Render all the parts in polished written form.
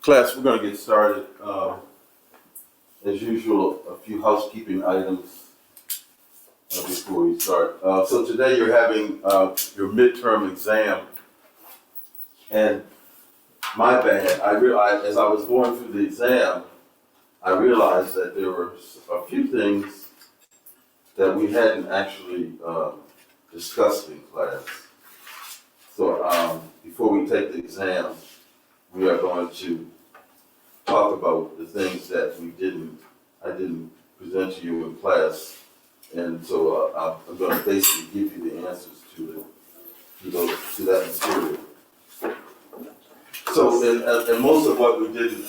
Class, we're going to get started. As usual, a few housekeeping items before we start. So today you're having your midterm exam, and my bad, I realized as I was going through the exam, I realized that there were a few things that we hadn't actually discussed in class. So before we take the exam, we are going to talk about the things that I didn't present to you in class. And so I'm going to basically give you the answers to that material. So, and most of what we didn't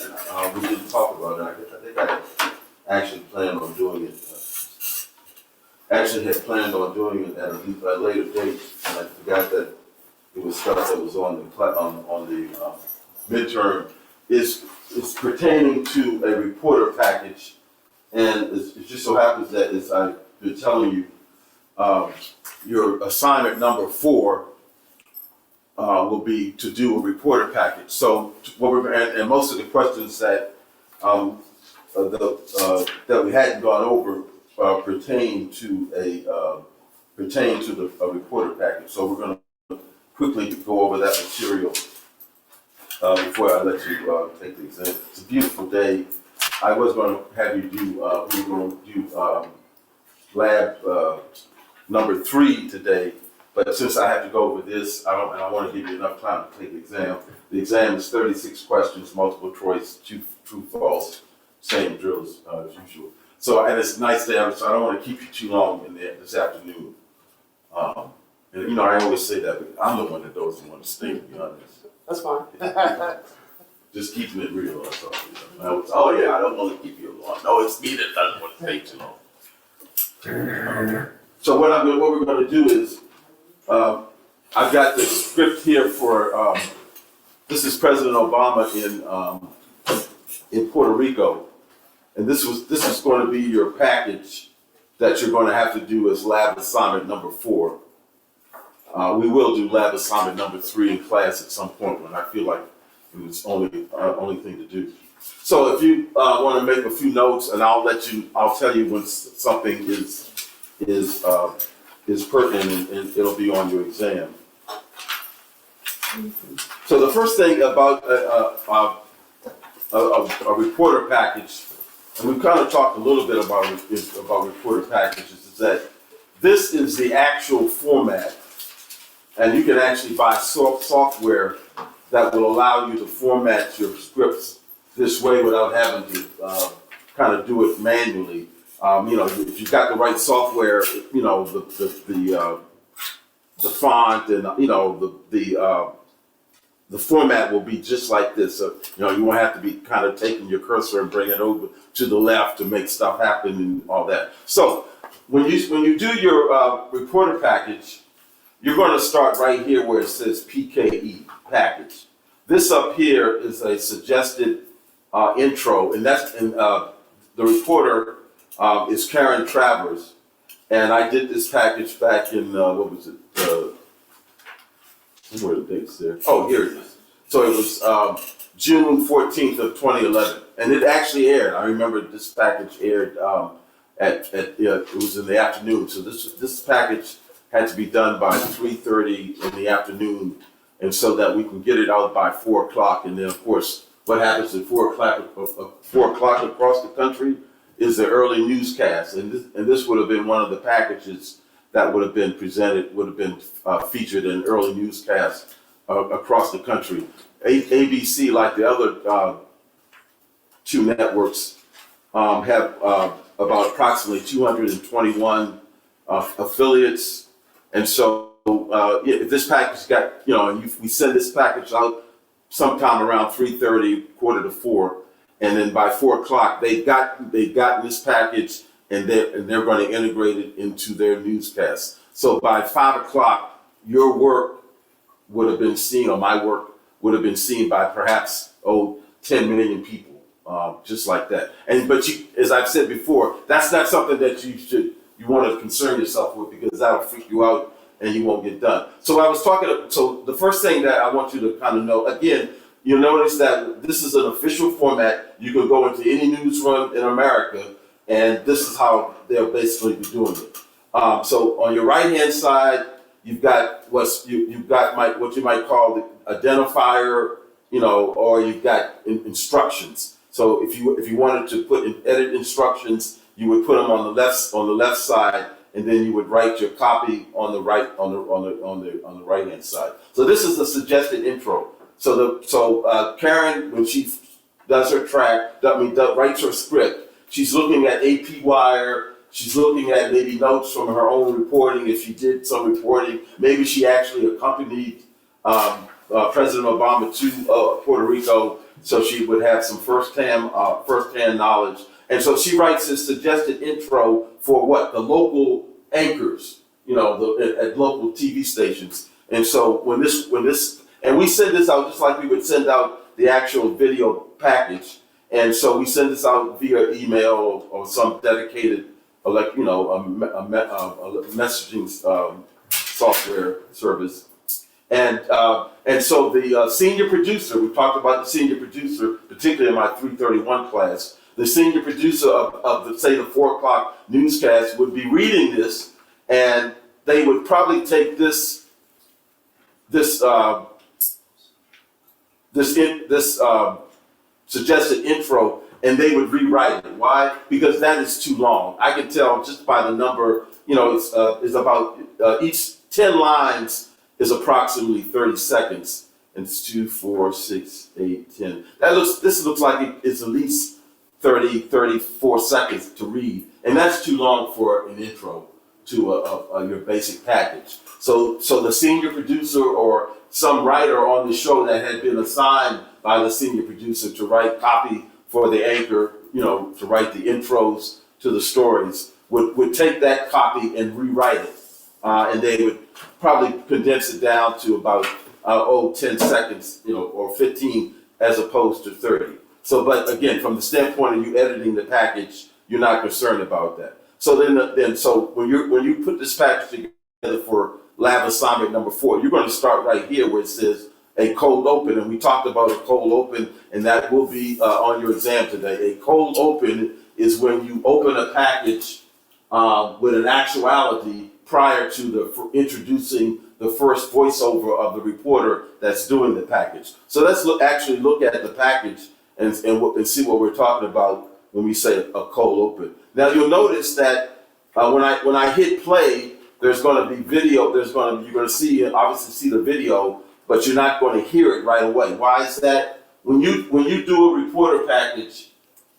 talk about, I think I actually planned on doing it. Actually had planned on doing it at a later date, and I forgot that it was stuff that was on the midterm. Is pertaining to a reporter package, and it just so happens that as I've been telling you, your assignment number 4 will be to do a reporter package. So what and most of the questions that that we hadn't gone over pertain to a reporter package. So we're going to quickly go over that material before I let you take the exam. It's a beautiful day. I was going to have you do, we were going to do lab number 3 today, but since I have to go over this, I want to give you enough time to take the exam. The exam is 36 questions, multiple choice, true, false, same drills as usual. So, and it's a nice day, so I don't want to keep you too long in there this afternoon. And you know, I always say that, but I'm the one that doesn't want to stay, to be honest. That's fine. Just keeping it real, that's all. You know? Oh yeah, I don't want to keep you long. No, it's me that doesn't want to stay too long. So what we're going to do is, I've got the script here for. This is President Obama in Puerto Rico, and this is going to be your package that you're going to have to do as lab assignment number 4. We will do lab assignment number 3 in class at some point when I feel like it's only thing to do. So if you want to make a few notes, and I'll tell you when something is pertinent, and it'll be on your exam. So the first thing about a reporter package, and we've kind of talked a little bit about reporter packages, is that this is the actual format. And you can actually buy software that will allow you to format your scripts this way without having to kind of do it manually. You know, if you've got the right software, you know, the font and you know the format will be just like this. So, you know, you won't have to be kind of taking your cursor and bringing it over to the left to make stuff happen and all that. So when you do your reporter package, you're going to start right here where it says PKE, package. This up here is a suggested intro, and the reporter is Karen Travers, and I did this package back in, what was it, where are the dates there? Oh, here it is. So it was June 14th of 2011, and it actually aired. I remember this package aired it was in the afternoon, so this package had to be done by 3:30 in the afternoon, and so that we can get it out by 4 o'clock. And then, of course, what happens at 4 o'clock across the country is the early newscast, and this would have been one of the packages that would have been presented, would have been featured in early newscasts across the country. ABC, like the other 2 networks, have about approximately 221 affiliates. And so if this package got, you know, and we send this package out sometime around 3:30, 3:45, and then by 4 o'clock they've gotten this package, and they're going to integrate it into their newscast. So by 5 o'clock, your work would have been seen, or my work would have been seen by perhaps 10 million people, just like that. But you, as I've said before, that's not something that you want to concern yourself with, because that'll freak you out and you won't get done. So the first thing that I want you to kind of know, again, you'll notice that this is an official format. You can go into any newsroom in America, and this is how they'll basically be doing it. So on your right-hand side, you've got what you might call the identifier, or you've got instructions. So if you wanted to put in edit instructions, you would put them on the left side, and then you would write your copy on the right hand side. So this is the suggested intro. So Karen, when she does her writes her script, she's looking at AP Wire. She's looking at maybe notes from her own reporting. If she did some reporting, maybe she actually accompanied President Obama to Puerto Rico, so she would have some firsthand knowledge. And so she writes this suggested intro for the local anchors, at local TV stations. And so when this, and we send this out just like we would send out the actual video package. And so we send this out via email or some dedicated, a messaging software service. And so the senior producer, we talked about the senior producer, particularly in my 331 class. The senior producer of the 4 o'clock newscast would be reading this, and they would probably take this suggested intro, and they would rewrite it. Why? Because that is too long. I can tell just by the number. It's about each 10 lines is approximately 30 seconds, and it's 2, 4, 6, 8, 10. This looks like it's at least 34 seconds to read, and that's too long for an intro to your basic package. So the senior producer or some writer on the show that had been assigned by the senior producer to write copy for the anchor, to write the intros to the stories, would take that copy and rewrite it, and they would probably condense it down to about 10 seconds, or 15 as opposed to 30. So, but again, from the standpoint of you editing the package, you're not concerned about that. So so when you put this package together for lab assignment number 4, you're going to start right here where it says a cold open, and we talked about a cold open, and that will be on your exam today. A cold open is when you open a package with an actuality prior to introducing the first voiceover of the reporter that's doing the package. So let's look at the package and see what we're talking about when we say a cold open. Now you'll notice that when I hit play, there's going to be video. You're going to obviously see the video, but you're not going to hear it right away. Why is that? When you do a reporter package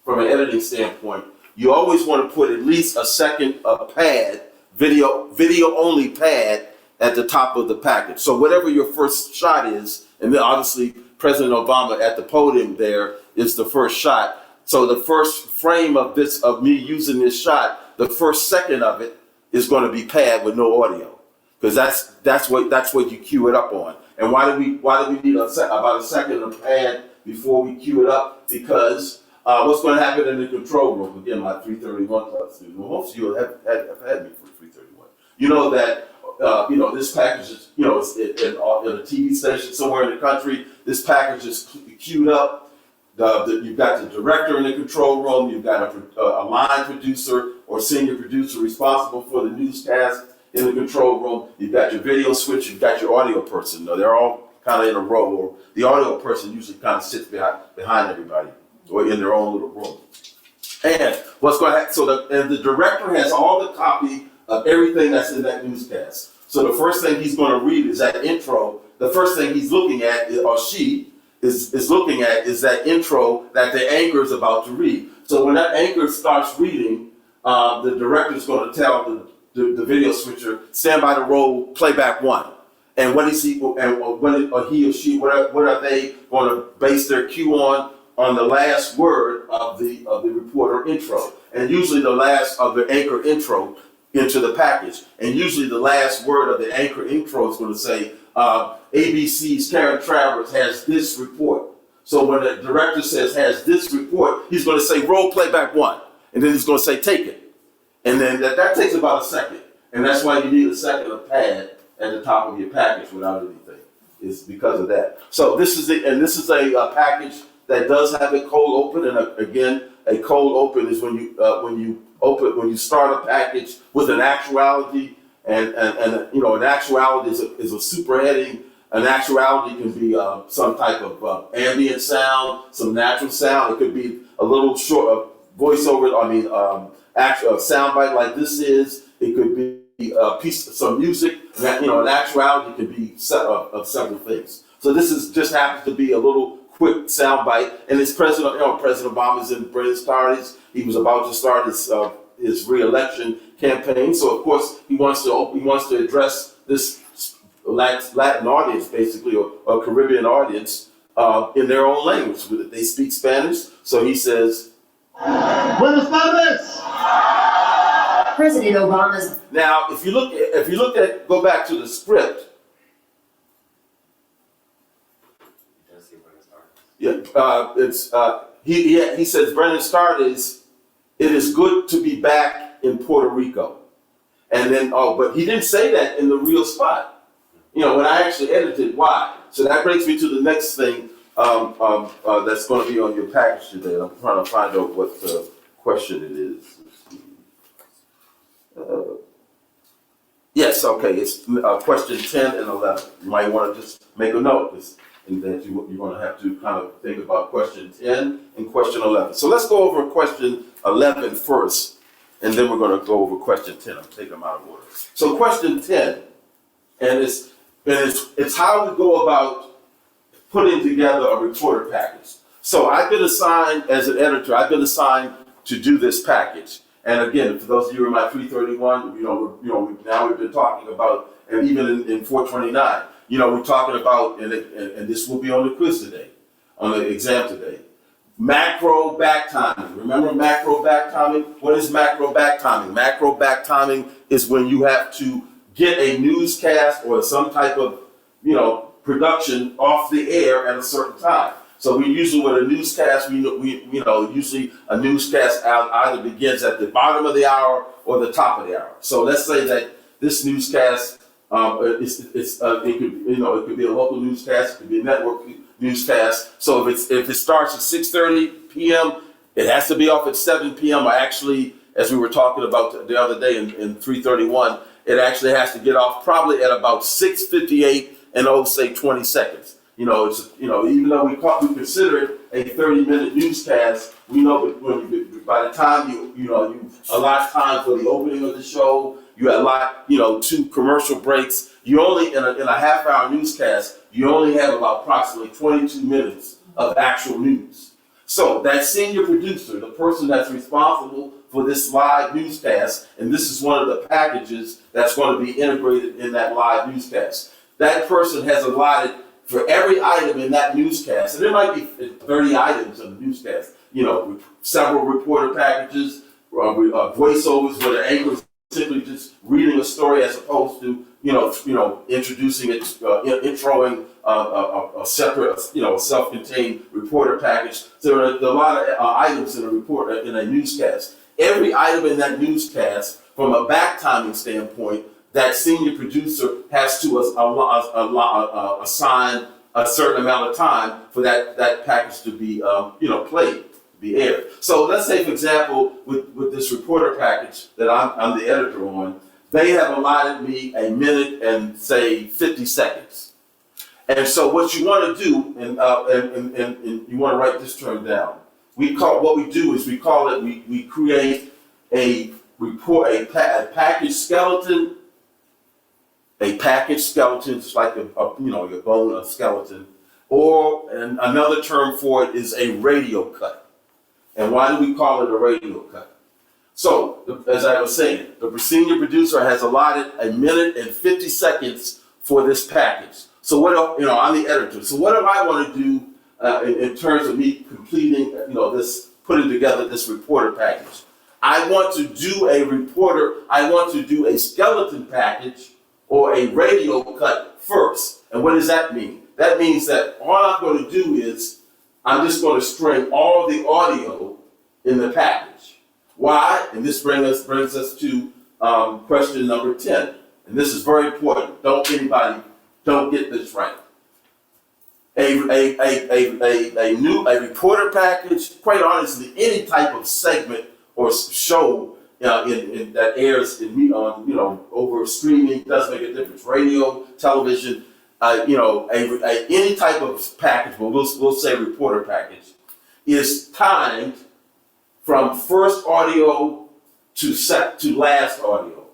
from an editing standpoint, you always want to put at least a second pad, video only pad at the top of the package. So whatever your first shot is, and then obviously President Obama at the podium there is the first shot. So the first frame of me using this shot, the first second of it is going to be pad with no audio, because that's what you cue it up on. And why do we need about a second of pad before we cue it up? Because what's going to happen in the control room? Again, my 331 class student. Well, most of you have had me for 331. You know that this package is in a TV station somewhere in the country. This package is queued up. You've got the director in the control room. You've got a line producer or senior producer responsible for the newscast in the control room. You've got your video switch. You've got your audio person. They're all kind of in a row. Or the audio person usually kind of sits behind everybody or in their own little room. And what's going to happen? And the director has all the copy of everything that's in that newscast. So the first thing he's going to read is that intro. The first thing he's looking at, or she is looking at, is that intro that the anchor is about to read. So when that anchor starts reading, the director is going to tell the video switcher, stand by the roll, playback 1. And what is he, or he or she, what are they going to base their cue on the last word of the reporter intro, and usually the last of the anchor intro into the package. And usually the last word of the anchor intro is going to say, ABC's Karen Travers has this report. So when the director says has this report, he's going to say roll playback 1, and then he's going to say take it. And then that takes about a second. And that's why you need a second of pad at the top of your package without anything. is because of that. So this is a package that does have a cold open, and again, a cold open is when you start a package with an actuality, and an actuality is a super heading. An actuality can be some type of ambient sound, some natural sound. It could be a little short voiceover. Actual soundbite like this is. It could be a piece of some music. An actuality could be of several things. So this just happens to be a little quick soundbite. And it's President Obama's in Buenos Aires. He was about to start his re-election campaign. So of course he wants to address this Latin audience, basically, or Caribbean audience, in their own language. They speak Spanish, so he says, "Buenas tardes." President Obama's. Now, if you go back to the script. Yeah, he says, "Buenas tardes. It is good to be back in Puerto Rico," and then but he didn't say that in the real spot. When I actually edited, why? So that brings me to the next thing that's going to be on your package today. I'm trying to find out what question it is. Yes, okay, it's question 10 and 11. You might want to just make a note and that you're going to have to kind of think about question 10 and question 11. So let's go over question 11 first, and then we're going to go over question 10. I'll take them out of order. So question 10, and it's how we go about putting together a reporter package. So I've been assigned, as an editor, to do this package. And again, for those of you in my 331, now we've been talking about, and even in 429, we're talking about, and this will be on the quiz today, on the exam today, macro back timing. Remember macro back timing? What is macro back timing? Macro back timing is when you have to get a newscast or some type of, production off the air at a certain time. So we usually, with a newscast, usually a newscast either begins at the bottom of the hour or the top of the hour. So let's say that this newscast, it could be a local newscast, it could be a network newscast. So if it starts at 6:30 p.m., it has to be off at 7 p.m. Or actually, as we were talking about the other day in 331, it actually has to get off probably at about 6:58 and say 20 seconds. Even though we consider it a 30-minute newscast, we know that by the time you allot time for the opening of the show, you allot 2 commercial breaks. You only in a half-hour newscast, you only have about approximately 22 minutes of actual news. So that senior producer, the person that's responsible for this live newscast, and this is one of the packages that's going to be integrated in that live newscast. That person has allotted for every item in that newscast, and there might be 30 items in the newscast, several reporter packages, voiceovers where the anchor is simply just reading a story as opposed to, introducing it, introing a separate, a self-contained reporter package. So there are a lot of items in a newscast. Every item in that newscast, from a back timing standpoint, that senior producer has to assign a certain amount of time for that package to be, played, to be aired. So let's say, for example, with this reporter package that I'm the editor on, they have allotted me a minute and say 50 seconds. And so what you want to do, and you want to write this term down. We create a report, a package skeleton. A package skeleton is like your bone, a skeleton, and another term for it is a radio cut. And why do we call it a radio cut? So, as I was saying, the senior producer has allotted a minute and 50 seconds for this package. So I'm the editor. So what do I want to do in terms of me completing, putting together this reporter package? I want to do a skeleton package or a radio cut first. And what does that mean? That means that all I'm going to do is I'm just going to string all the audio in the package. Why? And this brings us to question number 10. And this is very important. Don't get this right. a reporter package, quite honestly, any type of segment or show that airs on over streaming, doesn't make a difference. Radio, television, any type of package, but we'll say reporter package, is timed from first audio to last audio.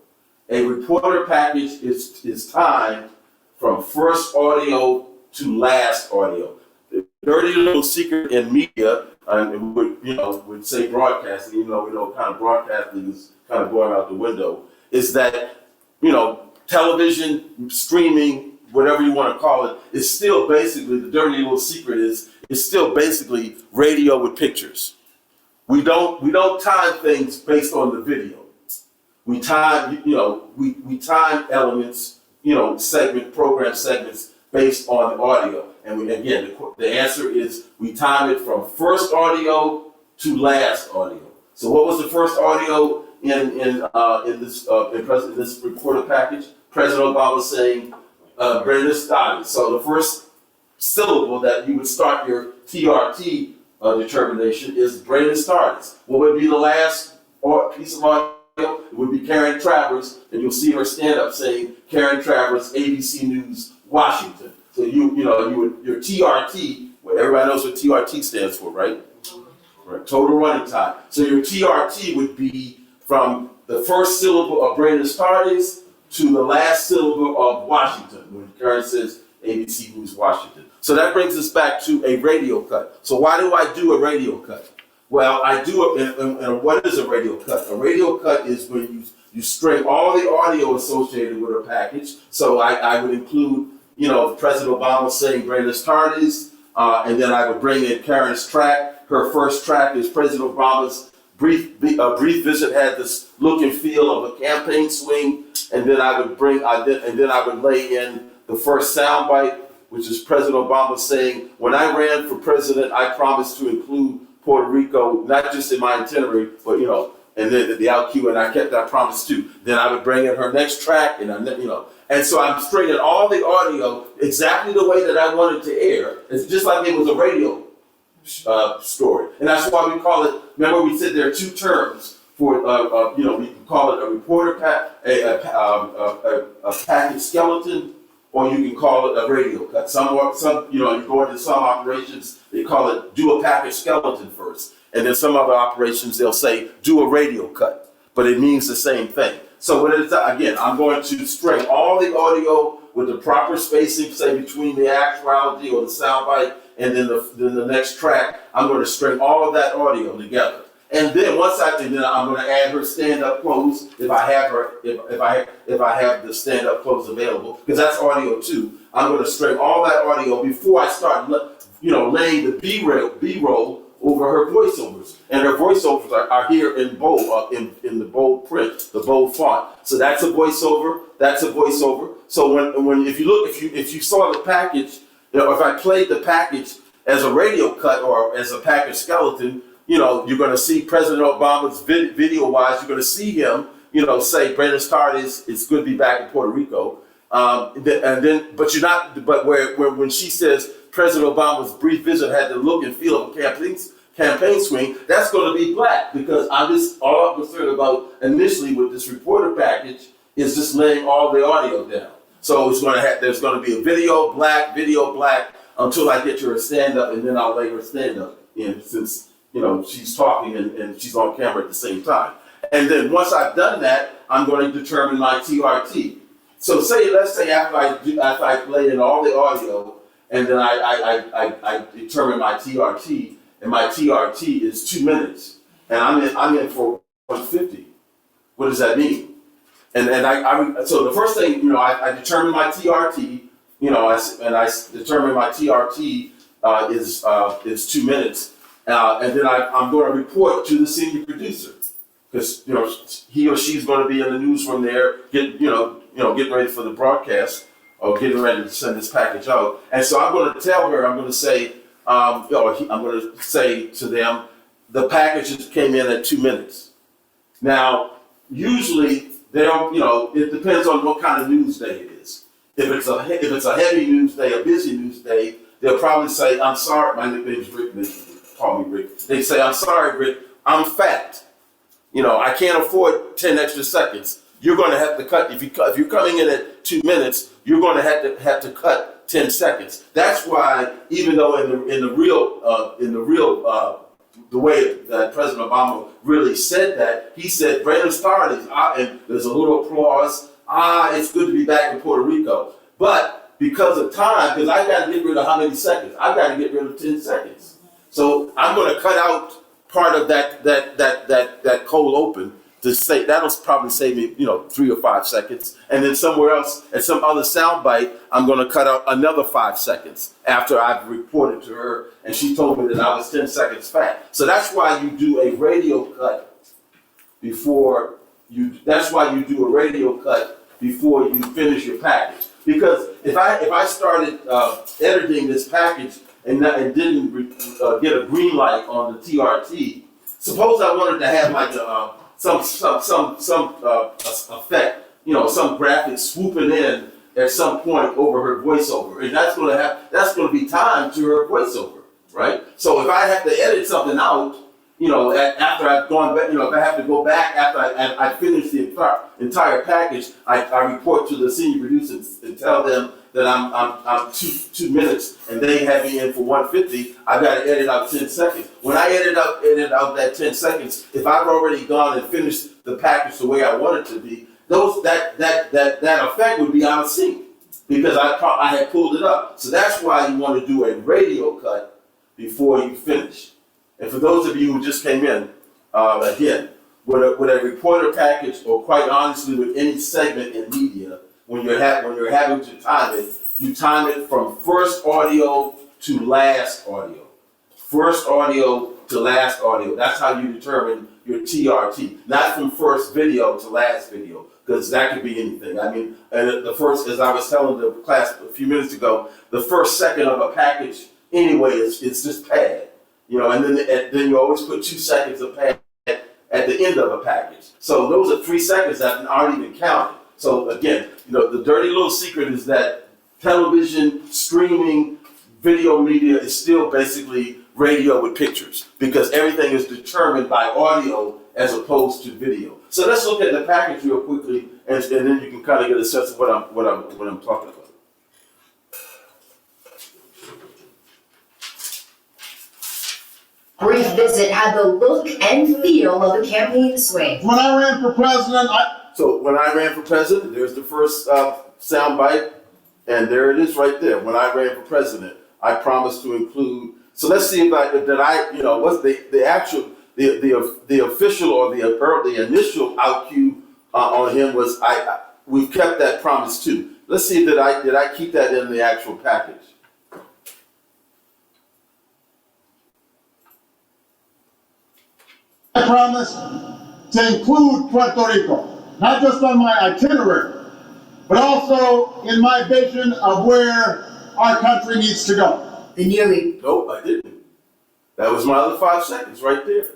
A reporter package is timed from first audio to last audio. The dirty little secret in media, and would say broadcasting, even though we know kind of broadcasting is kind of going out the window, is that television, streaming, whatever you want to call it, is still basically, the dirty little secret is still basically radio with pictures. We don't time things based on the video. We time we time elements, program segments based on the audio. And again, the answer is we time it from first audio to last audio. So what was the first audio in this reporter package? President Obama saying Brandon Stotty. So the first syllable that you would start your TRT determination is Brandon Stotty. What would be the last piece of audio? It would be Karen Travers, and you'll see her stand up saying Karen Travers, ABC News, Washington. So your TRT, well, everybody knows what TRT stands for, right? Right. Total running time. So your TRT would be from the first syllable of Brandon Stotty to the last syllable of Washington, when Karen says ABC News, Washington. So that brings us back to a radio cut. So why do I do a radio cut? Well, I do it, and what is a radio cut? A radio cut is when you string all the audio associated with a package. So I would include, President Obama saying Brandon Stotty, and then I would bring in Karen's track. Her first track is President Obama's brief visit had this look and feel of a campaign swing, and then I would lay in the first soundbite, which is President Obama saying, "When I ran for president, I promised to include Puerto Rico, not just in my itinerary, but and then the outcue, and I kept that promise too." Then I would bring in her next track, and so I'm stringing all the audio exactly the way that I wanted to air. It's just like it was a radio story, and that's why we call it. Remember, we said there are two terms for we can call it a reporter a package skeleton, or you can call it a radio cut. Some you go into some operations, they call it do a package skeleton first. And then some other operations, they'll say do a radio cut. But it means the same thing. So again, I'm going to string all the audio with the proper spacing, say between the actuality or the soundbite and then the next track. I'm going to string all of that audio together. And then I'm going to add her stand-up close if I have the stand-up close available, because that's audio too. I'm going to string all that audio before I start, laying the B-roll over her voiceovers, and her voiceovers are here in bold, in the bold print, the bold font. So that's a voiceover. That's a voiceover. So if you saw the package, if I played the package as a radio cut or as a package skeleton. You're going to see President Obama's video-wise. You're going to see him, say Brandon Stotty, it's good to be back in Puerto Rico. But you're not. But when she says President Obama's brief visit had the look and feel of a campaign swing, that's going to be black, because all I'm concerned about initially with this reporter package is just laying all the audio down. So there's going to be a video black, until I get to her stand-up, and then I'll lay her stand-up in, since she's talking and she's on camera at the same time. And then once I've done that, I'm going to determine my TRT. So let's say after I play in all the audio, and then I determine my TRT, and my TRT is 2 minutes, and I'm in for 150. What does that mean? So the first thing, I determine my TRT, I determine my TRT is 2 minutes. And then I'm going to report to the senior producer, because he or she's going to be in the newsroom there, getting ready for the broadcast or getting ready to send this package out. And so I'm going to tell her, I'm going to say, I'm going to say to them, the packages came in at 2 minutes. Now, usually it depends on what kind of news day it is. If it's a heavy news day, a busy news day, they'll probably say, I'm sorry, my nickname's Rick, they call me Rick. They say, I'm sorry, Rick, I'm fat. You know, I can't afford 10 extra seconds. You're going to have to cut, if you're coming in at 2 minutes, you're going to have to cut 10 seconds. That's why, even though the way that President Obama really said that, he said, Brandon started, and there's a little applause. It's good to be back in Puerto Rico. But because of time, because I got to get rid of how many seconds? I've got to get rid of 10 seconds. So I'm going to cut out part of that cold open to say, that'll probably save me, 3 or 5 seconds. And then somewhere else, at some other sound bite, I'm going to cut out another 5 seconds after I've reported to her and she told me that I was 10 seconds fat. So that's why you do a radio cut before you finish your package. Because if I started editing this package and didn't get a green light on the TRT, suppose I wanted to have like some effect, some graphic swooping in at some point over her voiceover, and that's going to be timed to her voiceover, right? So if I have to edit something out, after I've gone back, if I have to go back after I finish the entire package, I report to the senior producers and tell them that I'm 2 minutes and they have me in for 150. I've got to edit out 10 seconds. When I edit out that 10 seconds, if I've already gone and finished the package the way I want it to be, that effect would be out of sync because I had pulled it up. So that's why you want to do a radio cut before you finish. And for those of you who just came in, again, with a reporter package, or quite honestly with any segment in media, when you're having to time it, you time it from first audio to last audio. First audio to last audio. That's how you determine your TRT. Not from first video to last video, because that could be anything. I mean, and the first, as I was telling the class a few minutes ago, the first second of a package anyway is just pad. And then you always put 2 seconds of pad at the end of a package. So those are 3 seconds that aren't even counted. So again, the dirty little secret is that television, streaming, video media is still basically radio with pictures, because everything is determined by audio as opposed to video. So let's look at the package real quickly, and then you can kind of get a sense of what I'm talking about. Brief visit had the look and feel of a campaign swing. When I ran for president, there's the first sound bite, and there it is right there. When I ran for president, I promised to include. So let's see what's the official or the initial out cue on him was we've kept that promise too. Let's see did I keep that in the actual package. I promised to include Puerto Rico, not just on my itinerary, but also in my vision of where our country needs to go. Nope, I didn't. That was my other 5 seconds right there.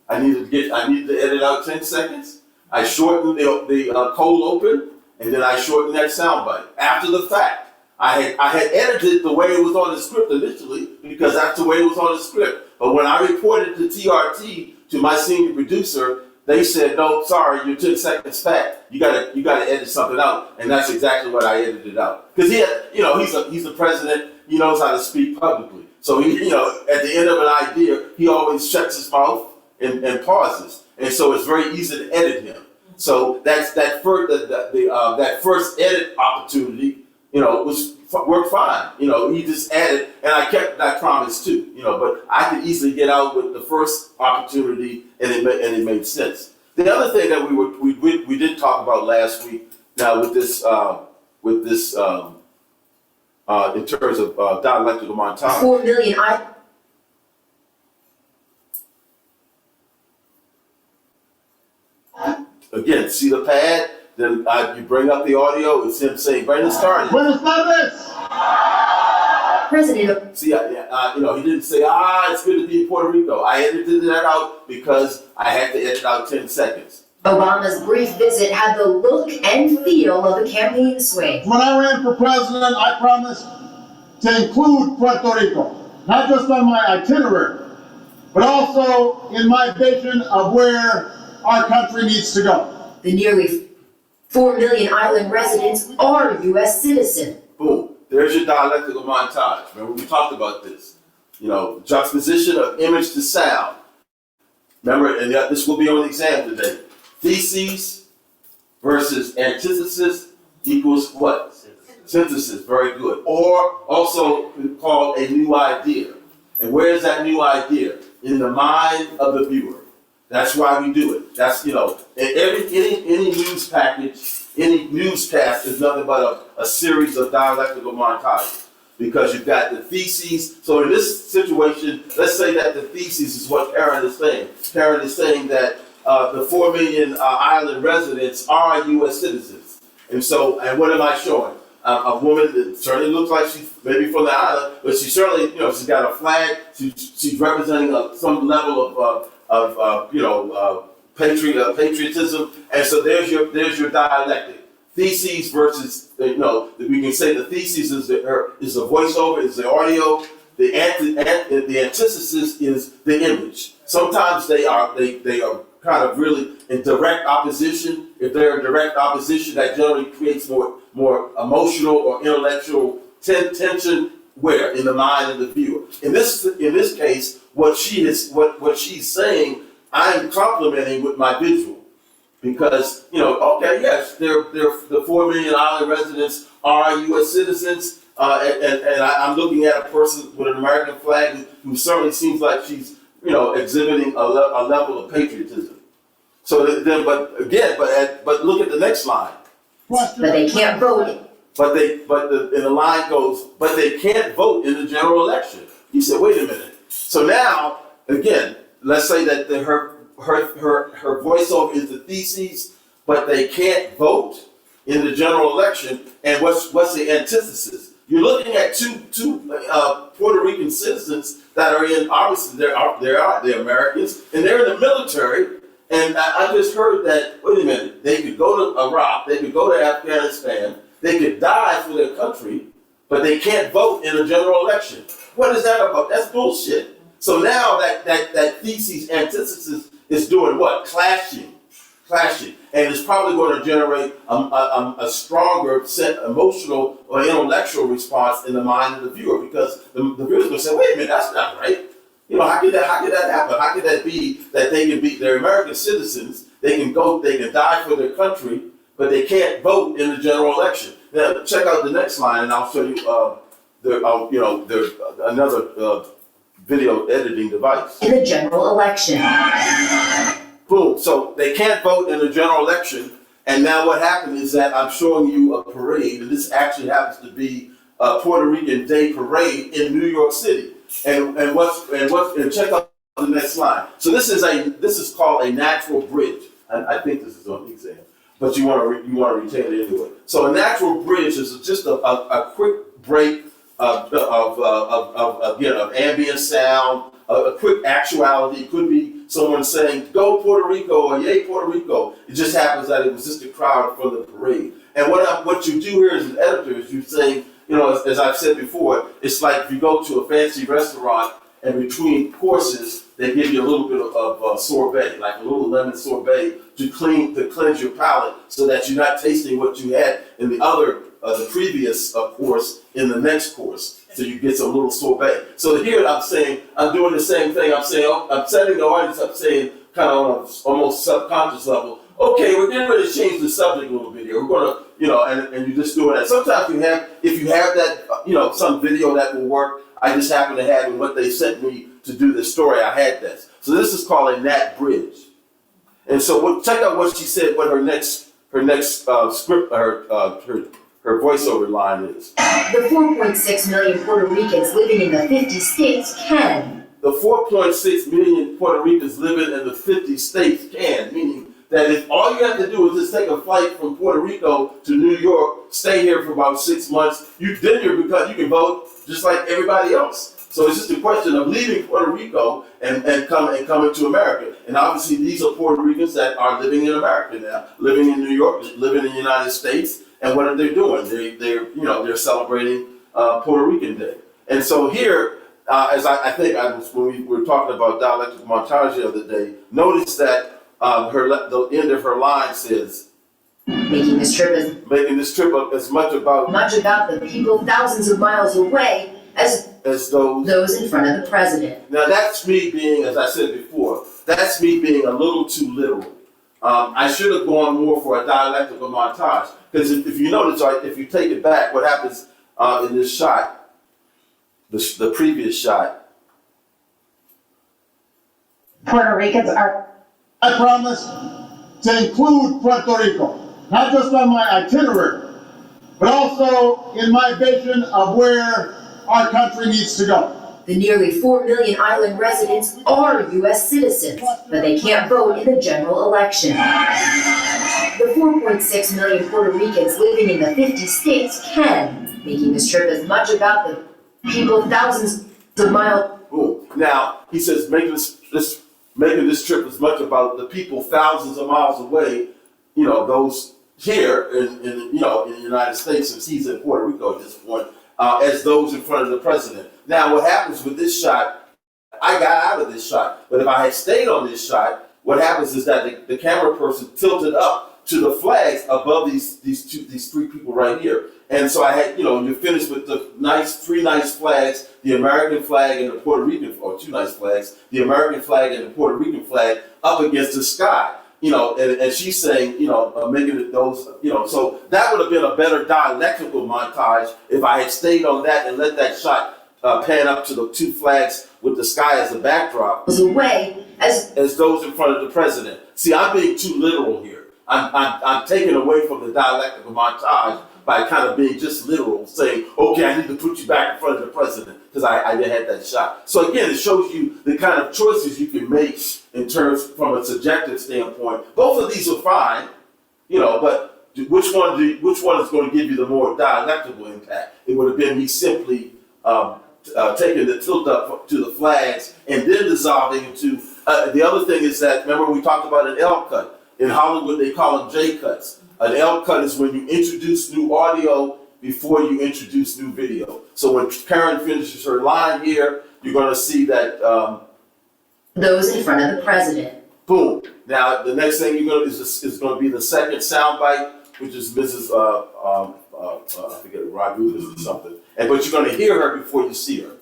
I needed to edit out 10 seconds. I shortened the cold open, and then I shortened that soundbite after the fact. I had edited the way it was on the script initially, because that's the way it was on the script. But when I reported to TRT, to my senior producer, they said, no, sorry, you're 10 seconds fat. You gotta edit something out. And that's exactly what I edited out. Because he's the president, he knows how to speak publicly. So at the end of an idea, he always shuts his mouth and pauses. And so it's very easy to edit him. So that's that first edit opportunity, worked fine. He just added, and I kept that promise too. But I could easily get out with the first opportunity, and it made sense. The other thing that we did talk about last week, now with this in terms of dialectical montage. 4 million. Again, see the pad. Then you bring up the audio. It's him saying, "Brandon started." Buenas tardes. President. See, he didn't say, it's good to be in Puerto Rico. I edited that out because I had to edit out 10 seconds. Obama's brief visit had the look and feel of a campaign swing. When I ran for president, I promised to include Puerto Rico, not just on my itinerary, but also in my vision of where our country needs to go. The nearly 4 million island residents are U.S. citizens. Boom. There's your dialectical montage. Remember, we talked about this. You know, juxtaposition of image to sound. Remember, and this will be on the exam today. Theses versus antithesis equals what? Synthesis. Very good. Or also called a new idea. And where is that new idea? In the mind of the viewer. That's why we do it. That's, you know, any news package, any newscast is nothing but a series of dialectical montages. Because you've got the theses. So in this situation, let's say that the thesis is what Karen is saying. Karen is saying that the 4 million island residents are U.S. citizens. And so, and what am I showing? A woman that certainly looks like she's maybe from the island, but she certainly, you know, she's got a flag. She's representing some level of patriotism. And so there's your dialectic. Theses versus, you know, we can say the thesis is the voiceover, is the audio. The antithesis is the image. Sometimes they are kind of really in direct opposition. If they're in direct opposition, that generally creates more emotional or intellectual tension. Where? In the mind of the viewer. In this case, what she's saying, I'm complimenting with my visual. Because, you know, okay, yes, the 4 million island residents are U.S. citizens, and I'm looking at a person with an American flag who certainly seems like she's, you know, exhibiting a level of patriotism. So then, but look at the next line. But they can't vote. And the line goes, but they can't vote in the general election. You said, wait a minute. So now, again, let's say that her voiceover is the theses, but they can't vote in the general election. And what's the antithesis? You're looking at two Puerto Rican citizens that are in, obviously they're Americans, and they're in the military. And I just heard that, wait a minute, they could go to Iraq, they could go to Afghanistan, they could die for their country, but they can't vote in a general election. What is that about? That's bullshit. So now that thesis antithesis is doing what? Clashing. And it's probably going to generate a stronger emotional or intellectual response in the mind of the viewer, because the viewer's going to say, wait a minute, that's not right. You know, how could that happen? How could that be that they're American citizens, they can die for their country, but they can't vote in the general election? Now, check out the next line, and I'll show you, another video editing device. In the general election. Boom. So they can't vote in the general election. And now what happened is that I'm showing you a parade, and this actually happens to be a Puerto Rican Day parade in New York City. And check out the next line. So this is called a natural bridge. I think this is on the exam, but you want to retain it anyway. So a natural bridge is just a quick break of ambient sound, a quick actuality. It could be someone saying, "Go Puerto Rico," or "Yay Puerto Rico." It just happens that it was just a crowd from the parade. And what you do here as an editor is you say, you know, as I've said before, it's like if you go to a fancy restaurant and between courses they give you a little bit of sorbet, like a little lemon sorbet to cleanse your palate, so that you're not tasting what you had in the previous course in the next course. So you get some little sorbet. So here I'm saying, I'm doing the same thing. I'm saying, I'm setting the audience up, saying, kind of on an almost subconscious level, okay, we're getting ready to change the subject a little bit here. We're going to, you know, and you're just doing that. Sometimes if you have that, you know, some video that will work. I just happen to have in what they sent me to do this story. I had this. So this is called a Nat Bridge. And so check out what she said. What her next script, her voiceover line is. The 4.6 million Puerto Ricans living in the 50 states can. The 4.6 million Puerto Ricans living in the 50 states can, meaning that if all you have to do is just take a flight from Puerto Rico to New York, stay here for about 6 months, you can vote just like everybody else. So it's just a question of leaving Puerto Rico and coming to America. And obviously these are Puerto Ricans that are living in America now, living in New York, living in the United States. And what are they doing? They're celebrating Puerto Rican Day. And so here, as I think I was, when we were talking about dialectical montage the other day, notice that the end of her line says, Making this trip as much about the people thousands of miles away as those in front of the president. Now that's me being, as I said before, that's me being a little too literal. I should have gone more for a dialectical montage, because if you notice, if you take it back, what happens in this shot, the previous shot. Puerto Ricans are. I promise to include Puerto Rico, not just on my itinerary, but also in my vision of where our country needs to go. The nearly 4 million island residents are U.S. citizens, but they can't vote in the general election. The 4.6 million Puerto Ricans living in the 50 states can, making this trip as much about the people thousands of miles. Boom. Now he says making this trip as much about the people thousands of miles away. Those here in the United States, since he's in Puerto Rico at this point, as those in front of the president. Now, what happens with this shot, I got out of this shot, but if I had stayed on this shot, what happens is that the camera person tilted up to the flags above these three people right here. And so I had, you're finished with the three nice flags, the American flag and the Puerto Rican, or two nice flags, the American flag and the Puerto Rican flag up against the sky. And she's saying, making it those, so that would have been a better dialectical montage if I had stayed on that and let that shot pan up to the two flags with the sky as a backdrop. Away as those in front of the president. See, I'm being too literal here. I'm taking away from the dialectical montage by kind of being just literal, saying, okay, I need to put you back in front of the president because I had that shot. So again, it shows you the kind of choices you can make in terms from a subjective standpoint. Both of these are fine, but which one is going to give you the more dialectical impact? It would have been me simply taking the tilt up to the flags and then dissolving into, the other thing is that, remember we talked about an L cut. In Hollywood, they call them J cuts. An L cut is when you introduce new audio before you introduce new video. So when Karen finishes her line here, you're going to see that those in front of the president. Boom. Now the next thing you're going to is going to be the second soundbite, which is Mrs. I forget, Rodriguez or something. But you're going to hear her before you see her.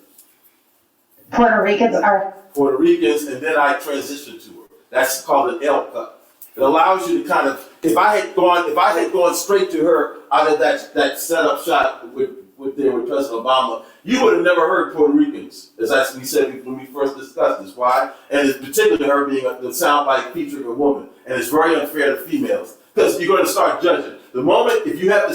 Puerto Ricans are. Puerto Ricans, and then I transition to her. That's called an L cut. It allows you to kind of, if I had gone straight to her out of that setup shot with President Obama, you would have never heard Puerto Ricans, as we said when we first discussed this. Why? And it's particularly her being the soundbite featuring a woman, and it's very unfair to females because you're going to start judging. The moment if you have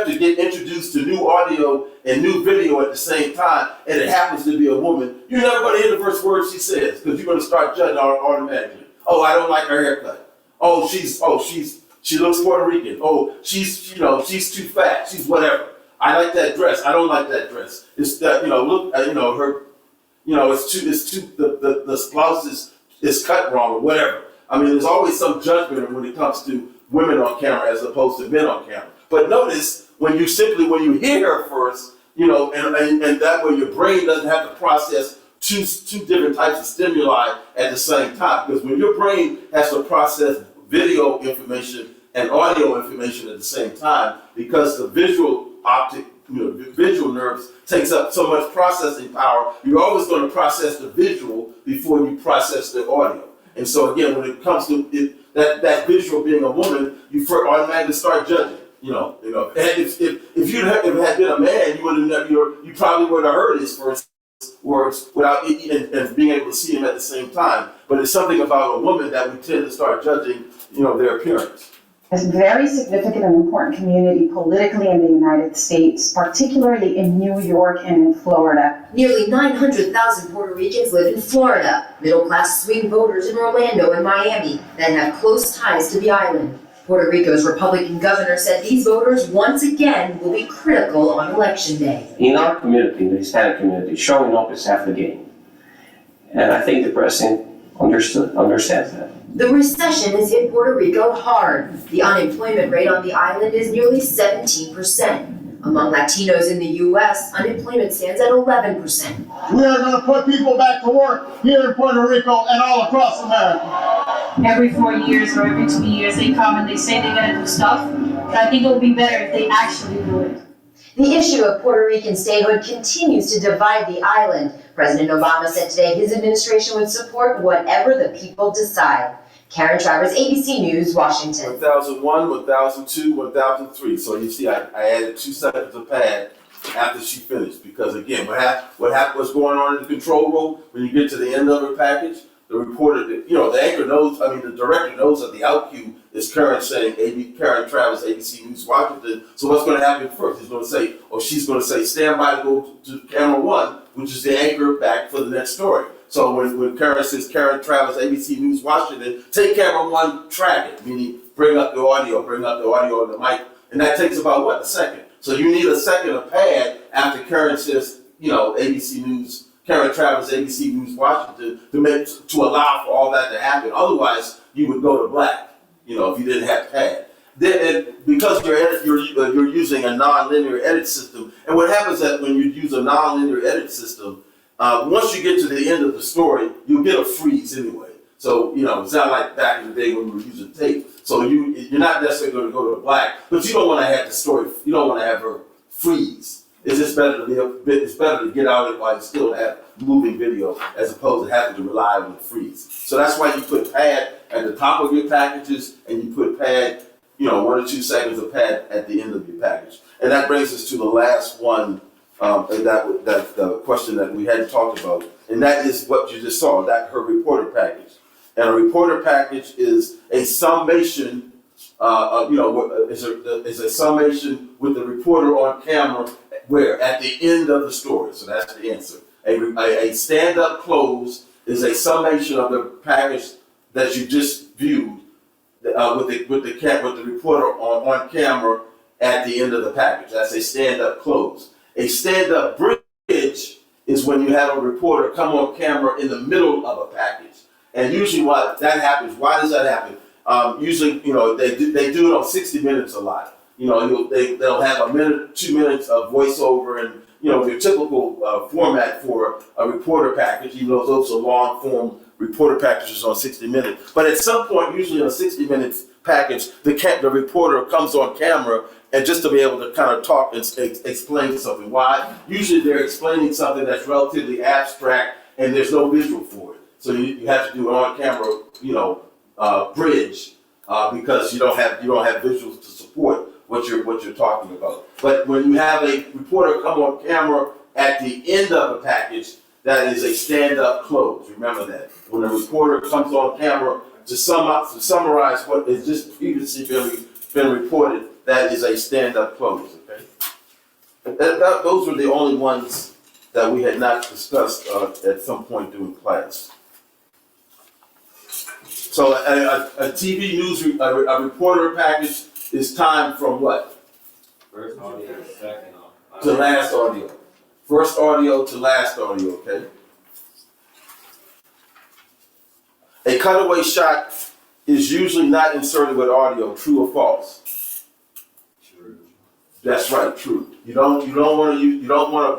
to get introduced to new audio and new video at the same time, and it happens to be a woman, you're never going to hear the first word she says because you're going to start judging automatically. Oh, I don't like her haircut. She looks Puerto Rican. Oh, she's too fat. She's whatever. I like that dress. I don't like that dress. It's that, her, it's too, the blouse is cut wrong or whatever. I mean, there's always some judgment when it comes to women on camera as opposed to men on camera. But notice when you hear her first, and that way your brain doesn't have to process two different types of stimuli at the same time. Because when your brain has to process video information and audio information at the same time, because the visual nerves takes up so much processing power, you're always going to process the visual before you process the audio. And so again, when it comes to that visual being a woman, you automatically start judging. If you had been a man, you probably would have heard his first words without and being able to see him at the same time. But it's something about a woman that we tend to start judging, their appearance. It's a very significant and important community politically in the United States, particularly in New York and in Florida. Nearly 900,000 Puerto Ricans live in Florida, middle-class swing voters in Orlando and Miami that have close ties to the island. Puerto Rico's Republican governor said these voters once again will be critical on election day. In our community, in the Hispanic community, showing up is half the game. And I think the president understands that. The recession has hit Puerto Rico hard. The unemployment rate on the island is nearly 17%. Among Latinos in the U.S., unemployment stands at 11%. We are going to put people back to work here in Puerto Rico and all across America. Every 4 years or every 2 years they come and they say they're gonna do stuff, but I think it would be better if they actually do it. The issue of Puerto Rican statehood continues to divide the island. President Obama said today his administration would support whatever the people decide. Karen Travers, ABC News, Washington. 1001, 1002, 1003. So you see, I added 2 seconds of pad after she finished, because again, what's going on in the control room when you get to the end of her package? The reporter, the anchor knows. I mean, the director knows that the out cue is Karen saying, Karen Travers, ABC News, Washington. So what's going to happen first? He's going to say, or she's going to say, stand by to go to camera 1, which is the anchor back for the next story. So when Karen says, Karen Travers, ABC News, Washington, take camera 1, track it, meaning bring up the audio on the mic, and that takes about, a second. So you need a second of pad after Karen says, ABC News, Karen Travers, ABC News, Washington, to allow for all that to happen. Otherwise, you would go to black, if you didn't have pad. Because you're using a non-linear edit system, and what happens is that when you use a non-linear edit system, once you get to the end of the story, you'll get a freeze anyway. So, it's not like back in the day when we were using tape. So you're not necessarily going to go to black, but you don't want to have the story, you don't want to have her freeze. It's just better to get out of it while you still have moving video, as opposed to having to rely on the freeze. So that's why you put pad at the top of your packages, and you put pad, 1 or 2 seconds of pad at the end of your package. And that brings us to the last one, and that's the question that we hadn't talked about, and that is what you just saw, that her reporter package. And a reporter package is a summation, is a summation with the reporter on camera, where at the end of the story. So that's the answer. A stand-up close is a summation of the package that you just viewed, with the reporter on camera at the end of the package. That's a stand-up close. A stand-up bridge is when you have a reporter come on camera in the middle of a package. And usually why that happens, why does that happen? Usually, they do it on 60 Minutes a lot. They'll have 1 minute, 2 minutes of voiceover, and your typical format for a reporter package, even though those are long form reporter packages on 60 Minutes. But at some point, usually on a 60 Minutes package, the reporter comes on camera, and just to be able to kind of talk and explain something. Why? Usually they're explaining something that's relatively abstract, and there's no visual for it. So you have to do an on-camera, bridge, because you don't have visuals to support what you're talking about. But when you have a reporter come on camera at the end of a package, that is a stand-up close. Remember that. When a reporter comes on camera to summarize what has just previously been reported, that is a stand-up close. Okay. Those were the only ones that we had not discussed at some point during class. So a TV news, a reporter package is timed from what? First audio, second audio. To last audio. First audio to last audio, okay? A cutaway shot is usually not inserted with audio, true or false? True. That's right, true. You don't want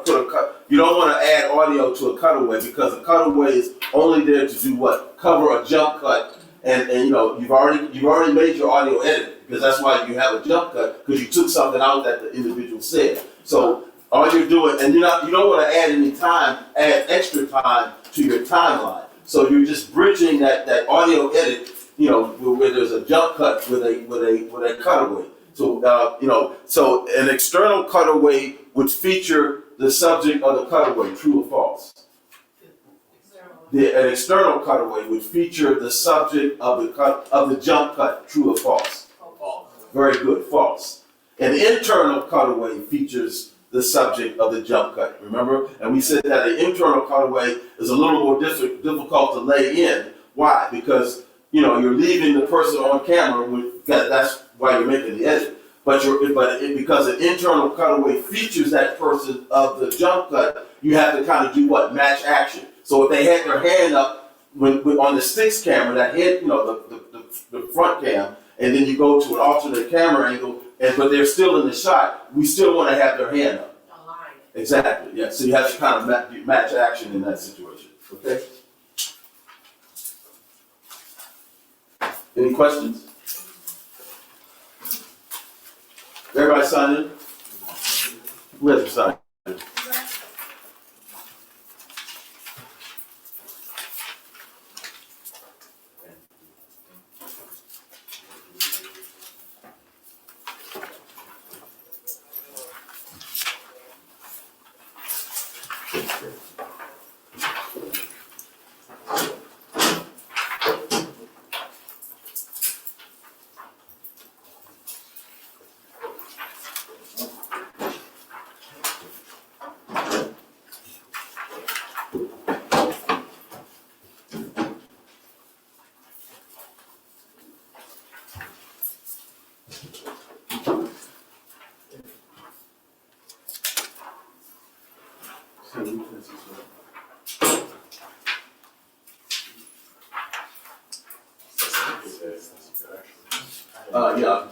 to add audio to a cutaway, because a cutaway is only there to do what? Cover a jump cut. And you've already made your audio edit, because that's why you have a jump cut, because you took something out that the individual said. So all you're doing, and you don't want to add extra time to your timeline. So you're just bridging that audio edit, where there's a jump cut with a cutaway. So so an external cutaway would feature the subject of the cutaway, true or false? An external cutaway would feature the subject of the jump cut, true or false? False. Very good, false. An internal cutaway features the subject of the jump cut, remember? And we said that an internal cutaway is a little more difficult to lay in. Why? Because you're leaving the person on camera, that's why you're making the edit. Because an internal cutaway features that person of the jump cut, you have to kind of do what? Match action. So if they had their hand up on the 6 camera, that head, the front cam, and then you go to an alternate camera angle, but they're still in the shot, we still want to have their hand up. Exactly, yeah, so you have to kind of match action in that situation, okay? Any questions? Everybody sign in? Who has to sign? Yeah.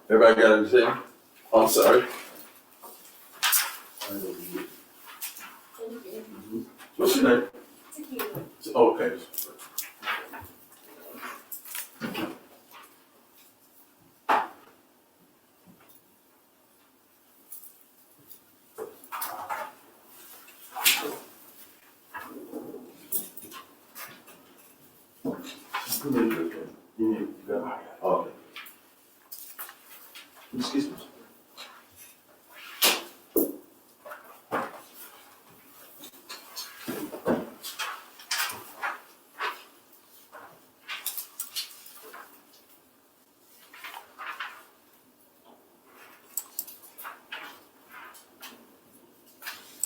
Everybody got everything? Oh, I'm sorry. What's your name? Oh, okay. You need to go. Okay. Excuse me.